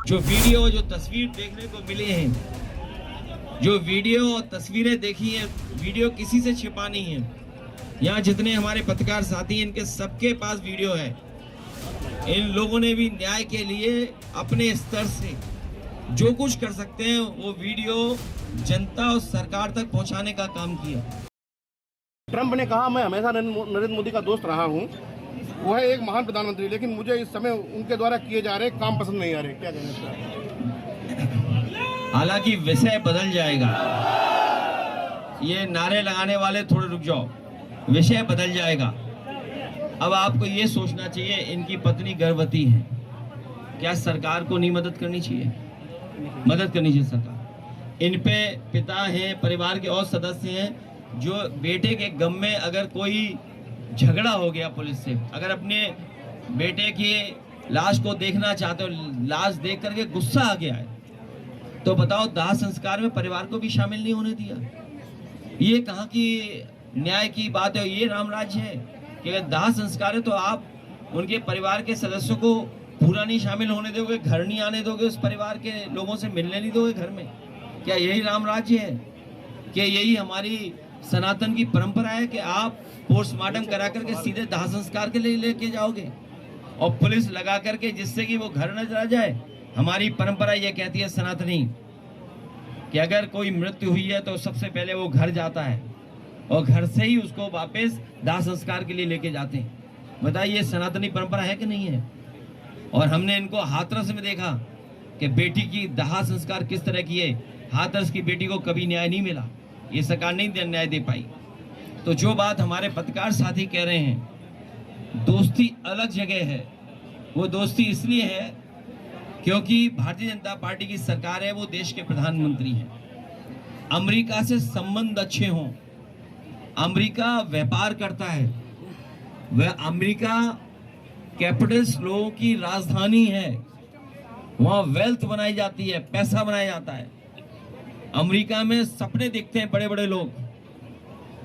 जो वीडियो जो तस्वीर देखने को मिले हैं, जो वीडियो और तस्वीरें देखी हैं, वीडियो किसी से छिपा नहीं है। यहाँ जितने हमारे पत्रकार साथी हैं, इनके सबके पास वीडियो है। इन लोगों ने भी न्याय के लिए अपने स्तर से जो कुछ कर सकते हैं वो वीडियो जनता और सरकार तक पहुंचाने का काम किया। ट्रंप ने कहा मैं हमेशा नरेंद्र मोदी का दोस्त रहा हूं, वो है एक महान प्रधानमंत्री, लेकिन मुझे इस समय उनके द्वारा किए जा रहे काम पसंद नहीं आ रहे। क्या कहना चाहते हैं? हालांकि विषय बदल जाएगा, ये नारे लगाने वाले थोड़े रुक जाओ, विषय बदल जाएगा। अब आपको ये सोचना चाहिए, इनकी पत्नी गर्भवती है, क्या सरकार को नहीं मदद करनी चाहिए? मदद करनी चाहिए सरकार। इन पे पिता हैं, परिवार के और सदस्य हैं, जो बेटे के गम में अगर कोई झगड़ा हो गया पुलिस से, अगर अपने बेटे की लाश को देखना चाहते हो, लाश देख करके गुस्सा आ गया है, तो बताओ दाह संस्कार में परिवार को भी शामिल नहीं होने दिया। ये कहाँ की न्याय की बात है? ये राम राज्य है कि अगर दाह संस्कार है तो आप उनके परिवार के सदस्यों को पूरा नहीं शामिल होने दोगे, घर नहीं आने दोगे, उस परिवार के लोगों से मिलने नहीं दोगे घर में? क्या यही राम राज्य है? क्या यही हमारी सनातन की परंपरा है कि आप पोस्टमार्टम करा करके सीधे दाह संस्कार के लिए लेके जाओगे और पुलिस लगा करके, जिससे कि वो घर न चला जाए? हमारी परंपरा ये कहती है सनातनी कि अगर कोई मृत्यु हुई है तो सबसे पहले वो घर जाता है और घर से ही उसको वापस दाह संस्कार के लिए लेके जाते हैं। बताइए सनातनी परंपरा है कि नहीं है? और हमने इनको हाथरस में देखा कि बेटी की दाह संस्कार किस तरह किए। हाथरस की बेटी को कभी न्याय नहीं मिला, ये सरकार नहीं न्याय दे पाई। तो जो बात हमारे पत्रकार साथी कह रहे हैं, दोस्ती अलग जगह है। वो दोस्ती इसलिए है क्योंकि भारतीय जनता पार्टी की सरकार है, वो देश के प्रधानमंत्री हैं। अमेरिका से संबंध अच्छे हों। अमेरिका व्यापार करता है, वह अमेरिका कैपिटल्स लोगों की राजधानी है, वहां वेल्थ बनाई जाती है, पैसा बनाया जाता है। अमेरिका में सपने देखते हैं बड़े बड़े लोग,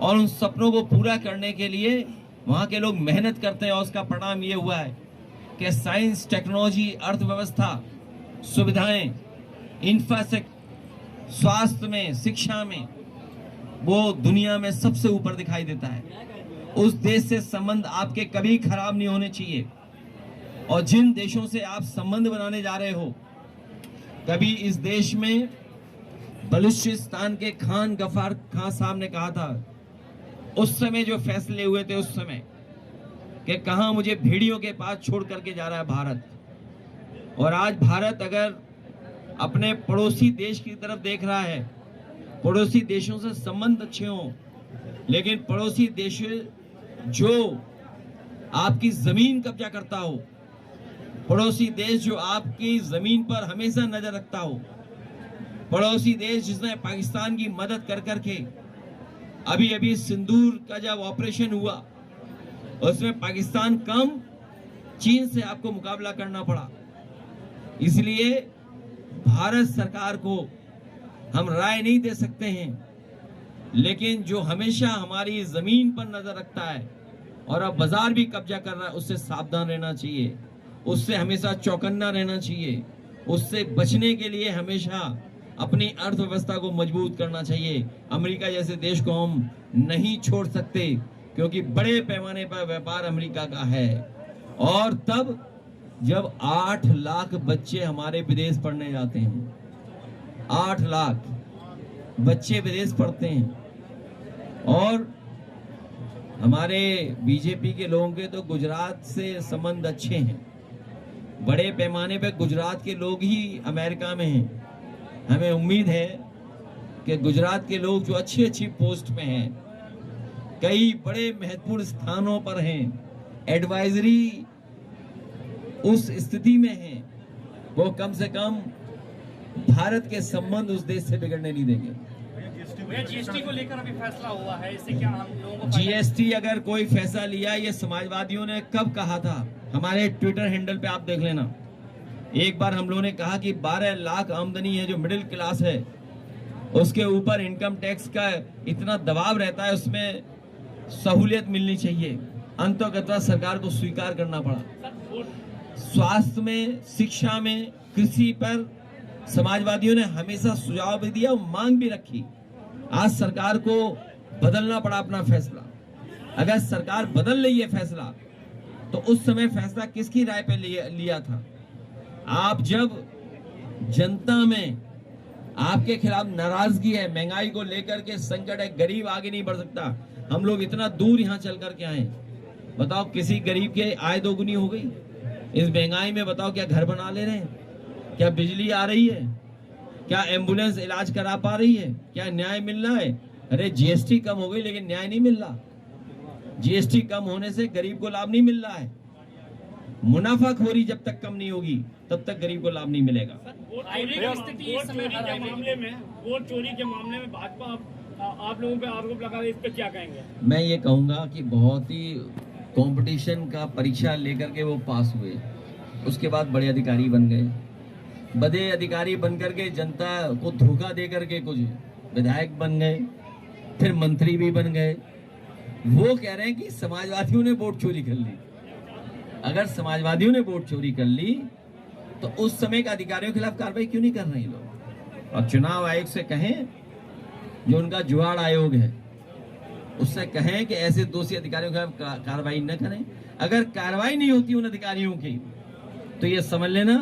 और उन सपनों को पूरा करने के लिए वहां के लोग मेहनत करते हैं, और उसका परिणाम ये हुआ है कि साइंस, टेक्नोलॉजी, अर्थव्यवस्था, सुविधाएं, इंफ्रास्ट्रक्चर, स्वास्थ्य में, शिक्षा में वो दुनिया में सबसे ऊपर दिखाई देता है। उस देश से संबंध आपके कभी खराब नहीं होने चाहिए। और जिन देशों से आप संबंध बनाने जा रहे हो, कभी इस देश में बलूचिस्तान के खान गफार खान साहब ने कहा था, उस समय जो फैसले हुए थे उस समय, कि कहां मुझे भेड़ियों के पास छोड़ करके जा रहा है भारत। और आज भारत अगर अपने पड़ोसी देश की तरफ देख रहा है, पड़ोसी देशों से संबंध अच्छे हों, लेकिन पड़ोसी देश जो आपकी जमीन कब्जा करता हो, पड़ोसी देश जो आपकी जमीन पर हमेशा नजर रखता हो, पड़ोसी देश जिसने पाकिस्तान की मदद कर करके, अभी अभी सिंदूर का जब ऑपरेशन हुआ उसमें पाकिस्तान कम, चीन से आपको मुकाबला करना पड़ा। इसलिए भारत सरकार को हम राय नहीं दे सकते हैं, लेकिन जो हमेशा हमारी जमीन पर नजर रखता है और अब बाजार भी कब्जा कर रहा है, उससे सावधान रहना चाहिए, उससे हमेशा चौकन्ना रहना चाहिए। उससे बचने के लिए हमेशा अपनी अर्थव्यवस्था को मजबूत करना चाहिए। अमेरिका जैसे देश को हम नहीं छोड़ सकते, क्योंकि बड़े पैमाने पर व्यापार अमेरिका का है। और तब जब 8 लाख बच्चे हमारे विदेश पढ़ने जाते हैं, 8 लाख बच्चे विदेश पढ़ते हैं, और हमारे बीजेपी के लोगों के तो गुजरात से संबंध अच्छे हैं, बड़े पैमाने पर गुजरात के लोग ही अमेरिका में हैं। हमें उम्मीद है कि गुजरात के लोग जो अच्छी अच्छी पोस्ट में हैं, कई बड़े महत्वपूर्ण स्थानों पर हैं, एडवाइजरी उस स्थिति में हैं, वो कम से कम भारत के संबंध उस देश से बिगड़ने नहीं देंगे। जीएसटी को लेकर अभी फैसला हुआ है, इससे क्या हम लोगों को जीएसटी अगर कोई फैसला लिया, ये समाजवादियों ने कब कहा था? हमारे ट्विटर हैंडल पे आप देख लेना। एक बार हम लोगों ने कहा कि 12 लाख आमदनी है जो मिडिल क्लास है, उसके ऊपर इनकम टैक्स का इतना दबाव रहता है, उसमें सहूलियत मिलनी चाहिए, अंततः सरकार को स्वीकार करना पड़ा। स्वास्थ्य में, शिक्षा में, कृषि पर समाजवादियों ने हमेशा सुझाव भी दिया और मांग भी रखी। आज सरकार को बदलना पड़ा अपना फैसला। अगर सरकार बदल ली है फैसला, तो उस समय फैसला किसकी राय पे लिया था? आप जब जनता में आपके खिलाफ नाराजगी है, महंगाई को लेकर के संकट है, गरीब आगे नहीं बढ़ सकता। हम लोग इतना दूर यहाँ चल करके आए, बताओ किसी गरीब की आय दोगुनी हो गई इस महंगाई में? बताओ क्या घर बना ले रहे हैं? क्या बिजली आ रही है? क्या एम्बुलेंस इलाज करा पा रही है? क्या न्याय मिल रहा है? अरे जीएसटी कम हो गई लेकिन न्याय नहीं मिल रहा। जीएसटी कम होने से गरीब को लाभ नहीं मिल रहा है। मुनाफाखोरी जब तक कम नहीं होगी तब तक गरीब को लाभ नहीं मिलेगा। वोट चोरी के मामले में भाजपा आप लोगों पे आरोप लगा रही है, इस पे क्या कहेंगे? मैं ये कहूंगा कि बहुत ही कंपटीशन का परीक्षा लेकर के वो पास हुए, उसके बाद बड़े अधिकारी बन गए। बड़े अधिकारी बनकर के जनता को धोखा दे करके कुछ विधायक बन गए, फिर मंत्री भी बन गए। वो कह रहे हैं कि समाजवादियों ने वोट चोरी कर ली। अगर समाजवादियों ने वोट चोरी कर ली तो उस समय के अधिकारियों के खिलाफ कार्रवाई क्यों नहीं कर रहे लोग? और चुनाव आयोग से कहें, जो उनका जुगाड़ आयोग है, उससे कहें कि ऐसे दोषी अधिकारियों के खिलाफ कार्रवाई न करें। अगर कार्रवाई नहीं होती उन अधिकारियों की, तो ये समझ लेना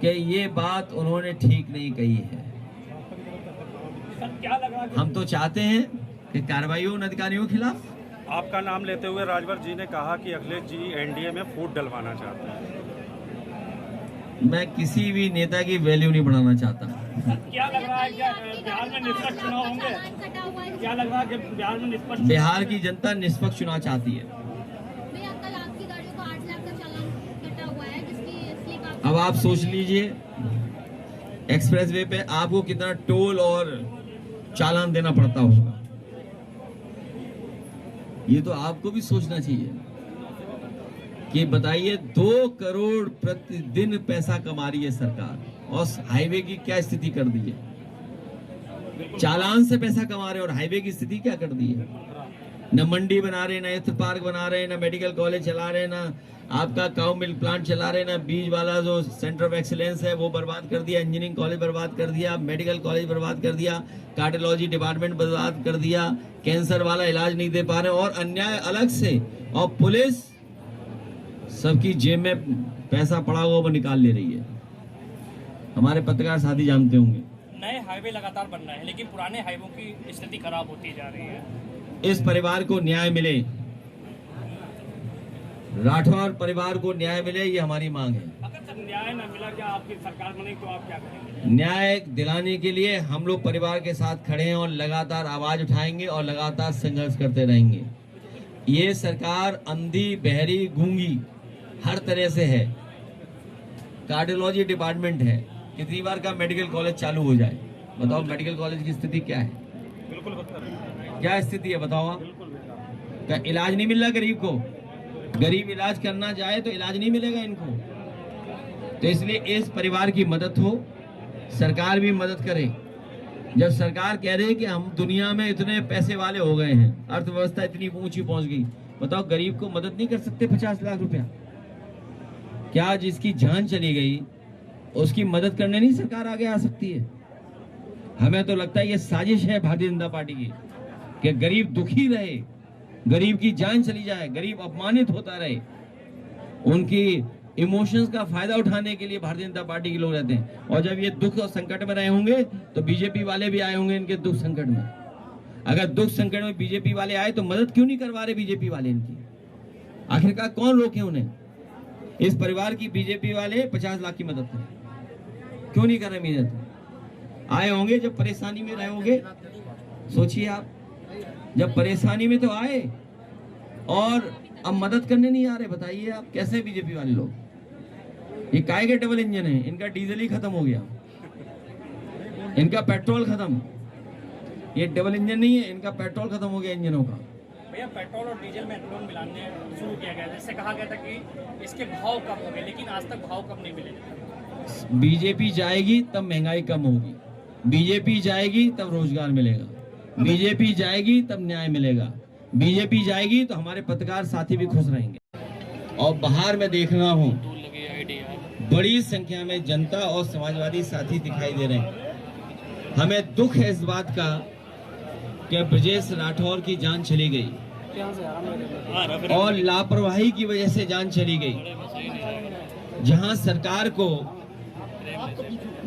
कि ये बात उन्होंने ठीक नहीं कही है। क्या लग रहा है? हम तो चाहते हैं कि कार्रवाई हो उन अधिकारियों के खिलाफ। आपका नाम लेते हुए राजभर जी ने कहा कि अखिलेश जी एनडीए में फूट डलवाना चाहते हैं। मैं किसी भी नेता की वैल्यू नहीं बढ़ाना चाहता। क्या लग रहा है, क्या बिहार में निष्पक्ष चुनाव होंगे? क्या लग रहा है कि बिहार में निष्पक्ष? बिहार की जनता निष्पक्ष चुनाव चाहती है। अब आप सोच लीजिए, एक्सप्रेसवे पे आपको कितना टोल और चालान देना पड़ता होगा। ये तो आपको भी सोचना चाहिए कि बताइए 2 करोड़ प्रतिदिन पैसा कमा रही है सरकार, और हाईवे की क्या स्थिति कर दी है? चालान से पैसा कमा रहे और हाईवे की स्थिति क्या कर दी है? न मंडी बना रहे, न हेल्थ पार्क बना रहे, न मेडिकल कॉलेज चला रहे, न आपका काउ मिल्क प्लांट चला रहे, ना बीज वाला जो सेंटर ऑफ एक्सीलेंस है वो बर्बाद कर दिया, इंजीनियरिंग कॉलेज बर्बाद कर दिया, मेडिकल कॉलेज बर्बाद कर दिया, कार्डियोलॉजी डिपार्टमेंट बर्बाद कर दिया, कैंसर वाला इलाज नहीं दे पा रहे, और अन्याय अलग से, और पुलिस सबकी जेब में पैसा पड़ा हुआ वो निकाल ले रही है। हमारे पत्रकार साथी जानते होंगे, नए हाईवे लगातार बन रहे हैं लेकिन पुराने हाईवे की स्थिति खराब होती जा रही है। इस परिवार को न्याय मिले, राठौर परिवार को न्याय मिले, ये हमारी मांग है। अगर सर न्याय न मिला, क्या आपकी सरकार बनेगी तो आप क्या करेंगे? न्याय दिलाने के लिए हम लोग परिवार के साथ खड़े हैं और लगातार आवाज उठाएंगे और लगातार संघर्ष करते रहेंगे। ये सरकार अंधी, बहरी, गूंगी हर तरह से है। कार्डियोलॉजी डिपार्टमेंट है, कितनी बार का मेडिकल कॉलेज चालू हो जाए, बताओ मेडिकल कॉलेज की स्थिति क्या है? बिल्कुल बदतर, क्या स्थिति है बताओ आप? क्या इलाज नहीं मिल रहा गरीब को? गरीब इलाज करना चाहे तो इलाज नहीं मिलेगा इनको। तो इसलिए इस परिवार की मदद हो, सरकार भी मदद करे। जब सरकार कह रही है कि हम दुनिया में इतने पैसे वाले हो गए हैं, अर्थव्यवस्था इतनी ऊंची पहुंच गई, बताओ गरीब को मदद नहीं कर सकते? 50 लाख रुपया, क्या जिसकी जान चली गई उसकी मदद करने नहीं सरकार आगे आ सकती है? हमें तो लगता है ये साजिश है भारतीय जनता पार्टी की कि गरीब दुखी रहे, गरीब की जान चली जाए, गरीब अपमानित होता रहे। उनकी इमोशंस का फायदा उठाने के लिए भारतीय जनता पार्टी के लोग रहते हैं, और जब ये दुख और संकट में रहे होंगे तो बीजेपी वाले भी आए होंगे इनके दुख संकट में। अगर दुख संकट में बीजेपी वाले आए तो मदद क्यों नहीं करवा रहे बीजेपी वाले इनकी? आखिरकार कौन रोके उन्हें? इस परिवार की बीजेपी वाले 50 लाख की मदद करें, क्यों नहीं कर रहे मदद? आए होंगे जब परेशानी में रहे होंगे, सोचिए आप, जब परेशानी में तो आए और अब मदद करने नहीं आ रहे। बताइए आप कैसे बीजेपी वाले लोग? ये काहे के डबल इंजन है? इनका डीजल ही खत्म हो गया, इनका पेट्रोल खत्म। ये डबल इंजन नहीं है, इनका पेट्रोल खत्म हो गया इंजनों का। भैया पेट्रोल और डीजल में एथेनॉल मिलाने शुरू किया गया, जिससे कहा गया था कि इसके भाव कम हो गए, लेकिन आज तक भाव कम नहीं मिले। बीजेपी जाएगी तब महंगाई कम होगी, बीजेपी जाएगी तब रोजगार मिलेगा। बीजेपी जाएगी तब न्याय मिलेगा, बीजेपी जाएगी तो हमारे पत्रकार साथी भी खुश रहेंगे। और बाहर में देख रहा हूँ बड़ी संख्या में जनता और समाजवादी साथी दिखाई दे रहे हैं। हमें दुख है इस बात का कि ब्रजेश राठौर की जान चली गई और लापरवाही की वजह से जान चली गई। जहां सरकार को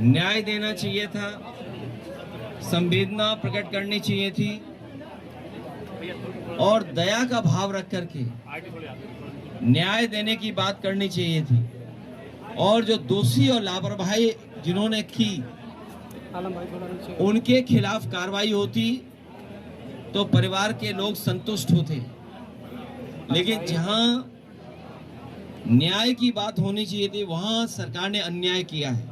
न्याय देना चाहिए था, संवेदना प्रकट करनी चाहिए थी और दया का भाव रख करके न्याय देने की बात करनी चाहिए थी, और जो दोषी और लापरवाही जिन्होंने की उनके खिलाफ कार्रवाई होती तो परिवार के लोग संतुष्ट होते। लेकिन जहां न्याय की बात होनी चाहिए थी वहां सरकार ने अन्याय किया है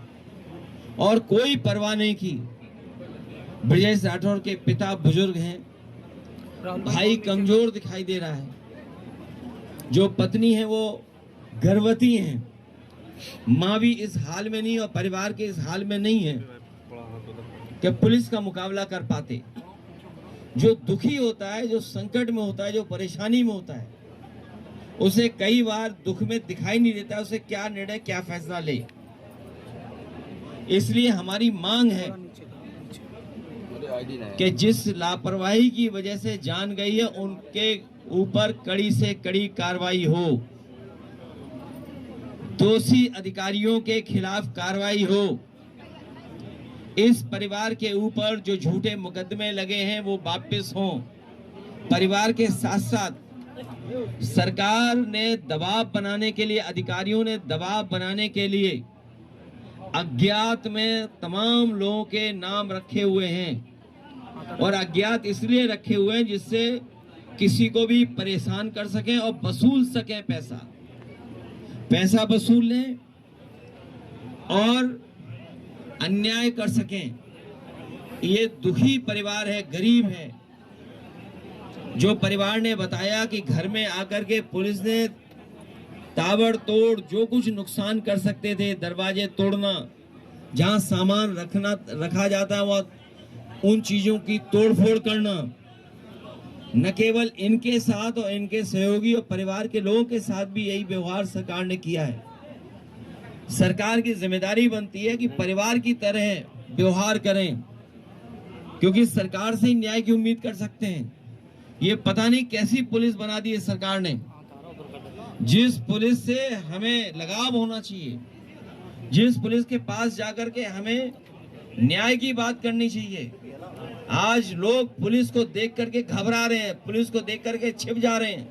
और कोई परवाह नहीं की। ब्रजेश राठौर के पिता बुजुर्ग हैं, भाई कमजोर दिखाई दे रहा है, जो पत्नी है वो गर्भवती है, माँ भी इस हाल में नहीं और परिवार के इस हाल में नहीं है कि पुलिस का मुकाबला कर पाते। जो दुखी होता है, जो संकट में होता है, जो परेशानी में होता है, उसे कई बार दुख में दिखाई नहीं देता उसे क्या निर्णय क्या फैसला ले। इसलिए हमारी मांग है कि जिस लापरवाही की वजह से जान गई है उनके ऊपर कड़ी से कड़ी कार्रवाई हो, दोषी अधिकारियों के खिलाफ कार्रवाई हो। इस परिवार के ऊपर जो झूठे मुकदमे लगे हैं वो वापस हों। परिवार के साथ साथ सरकार ने दबाव बनाने के लिए, अधिकारियों ने दबाव बनाने के लिए अज्ञात में तमाम लोगों के नाम रखे हुए हैं और अज्ञात इसलिए रखे हुए हैं जिससे किसी को भी परेशान कर सकें और वसूल सकें, पैसा वसूल लें और अन्याय कर सकें। ये दुखी परिवार है, गरीब है। जो परिवार ने बताया कि घर में आकर के पुलिस ने ताबड़तोड़ जो कुछ नुकसान कर सकते थे, दरवाजे तोड़ना, जहां सामान रखा जाता वह उन चीजों की तोड़फोड़ करना, न केवल इनके साथ और इनके सहयोगी और परिवार के लोगों के साथ भी यही व्यवहार सरकार ने किया है। सरकार की जिम्मेदारी बनती है कि परिवार की तरह व्यवहार करें, क्योंकि सरकार से ही न्याय की उम्मीद कर सकते हैं। ये पता नहीं कैसी पुलिस बना दी है सरकार ने, जिस पुलिस से हमें लगाव होना चाहिए, जिस पुलिस के पास जाकर के हमें न्याय की बात करनी चाहिए। आज लोग पुलिस को देख करके घबरा रहे हैं, पुलिस को देख करके छिप जा रहे हैं,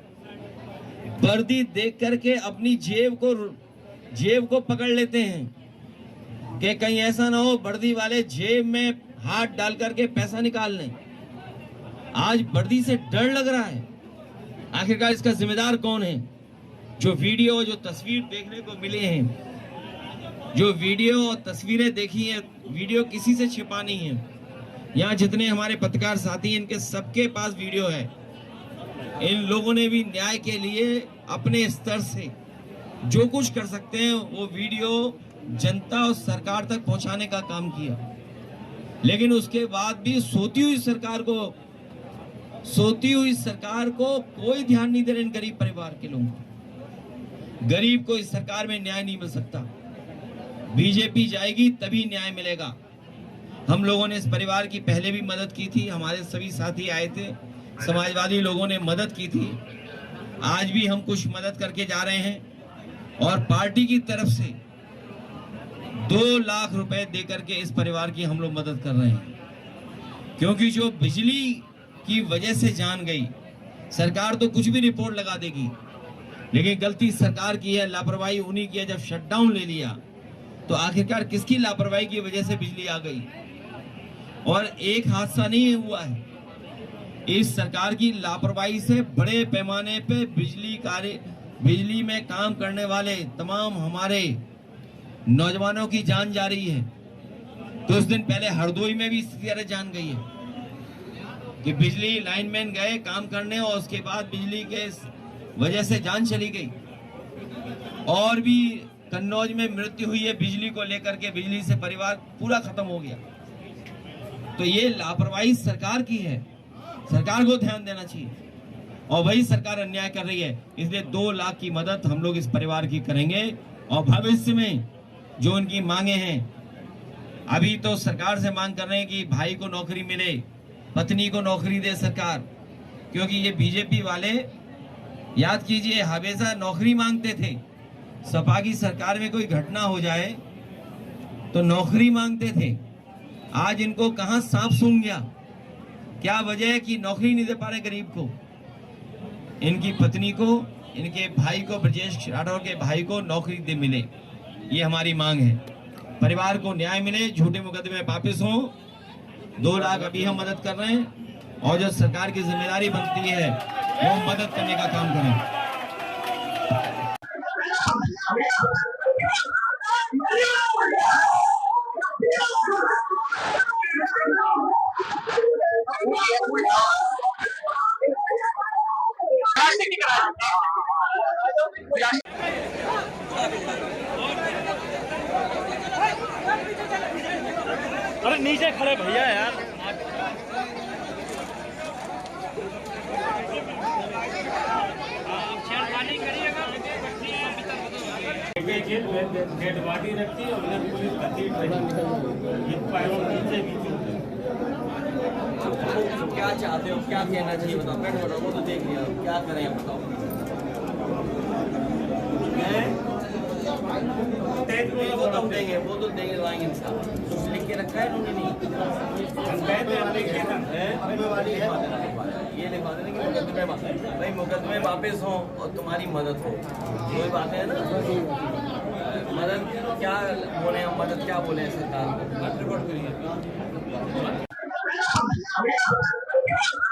वर्दी देख करके अपनी जेब को पकड़ लेते हैं कि कहीं ऐसा ना हो वर्दी वाले जेब में हाथ डाल करके पैसा निकाल लें। आज वर्दी से डर लग रहा है। आखिरकार इसका जिम्मेदार कौन है? जो वीडियो, जो तस्वीर देखने को मिले हैं, जो वीडियो और तस्वीरें देखी हैं, वीडियो किसी से छिपा नहीं है। यहाँ जितने हमारे पत्रकार साथी हैं इनके सबके पास वीडियो है। इन लोगों ने भी न्याय के लिए अपने स्तर से जो कुछ कर सकते हैं वो वीडियो जनता और सरकार तक पहुंचाने का काम किया। लेकिन उसके बाद भी सोती हुई सरकार को कोई ध्यान नहीं दे रहे इन गरीब परिवार के लोगों को। गरीब को इस सरकार में न्याय नहीं मिल सकता। बीजेपी जाएगी तभी न्याय मिलेगा। हम लोगों ने इस परिवार की पहले भी मदद की थी, हमारे सभी साथी आए थे, समाजवादी लोगों ने मदद की थी, आज भी हम कुछ मदद करके जा रहे हैं और पार्टी की तरफ से 2 लाख रुपए देकर के इस परिवार की हम लोग मदद कर रहे हैं। क्योंकि जो बिजली की वजह से जान गई, सरकार तो कुछ भी रिपोर्ट लगा देगी, लेकिन गलती सरकार की है, लापरवाही उन्हीं की है। जब शटडाउन ले लिया तो आखिरकार किसकी लापरवाही की वजह से बिजली आ गई? और एक हादसा नहीं हुआ है, इस सरकार की लापरवाही से बड़े पैमाने पे बिजली में काम करने वाले तमाम हमारे नौजवानों की जान जा रही है। कुछ दिन पहले हरदोई में भी इसी तरह जान गई है कि बिजली लाइनमैन गए काम करने और उसके बाद बिजली के वजह से जान चली गई। और भी कन्नौज में मृत्यु हुई है बिजली को लेकर के, बिजली से परिवार पूरा खत्म हो गया। तो ये लापरवाही सरकार की है। सरकार को ध्यान देना चाहिए, और वही सरकार अन्याय कर रही है। इसलिए 2 लाख की मदद हम लोग इस परिवार की करेंगे, और भविष्य में जो उनकी मांगे हैं, अभी तो सरकार से मांग कर रहे हैं कि भाई को नौकरी मिले, पत्नी को नौकरी दे सरकार, क्योंकि ये बीजेपी वाले, याद कीजिए, हमेशा नौकरी मांगते थे। सपा की सरकार में कोई घटना हो जाए तो नौकरी मांगते थे। आज इनको कहां सांप सूंघ गया, क्या वजह है कि नौकरी नहीं दे पा रहे गरीब को। इनकी पत्नी को, इनके भाई को, ब्रजेश राठौर के भाई को नौकरी दे मिले, ये हमारी मांग है। परिवार को न्याय मिले, झूठे मुकदमे वापिस हों। 2 लाख अभी हम मदद कर रहे हैं, और जो सरकार की जिम्मेदारी बनती है वो मदद करने का काम करें। अरे नीचे खड़े भैया यार। डेड बॉडी रखी और उन्हें पुलिस कतीब रही, ये पैरों नीचे भी क्या चाहते हो, क्या कहना चाहिए बताओ। बैठ बताओ, वो तो देख लिया, क्या करें बताओ। वो तो देंगे, वो तो देंगे, लाएंगे इंशाल्लाह। कुछ लिख के रखा है उन्होंने? नहीं, ये लिखवा देना कि मुकदमे भाई मुकदमे वापस हो और तुम्हारी मदद हो। कोई बात है ना, मदद क्या बोले हम, मदद क्या बोले सरकार को।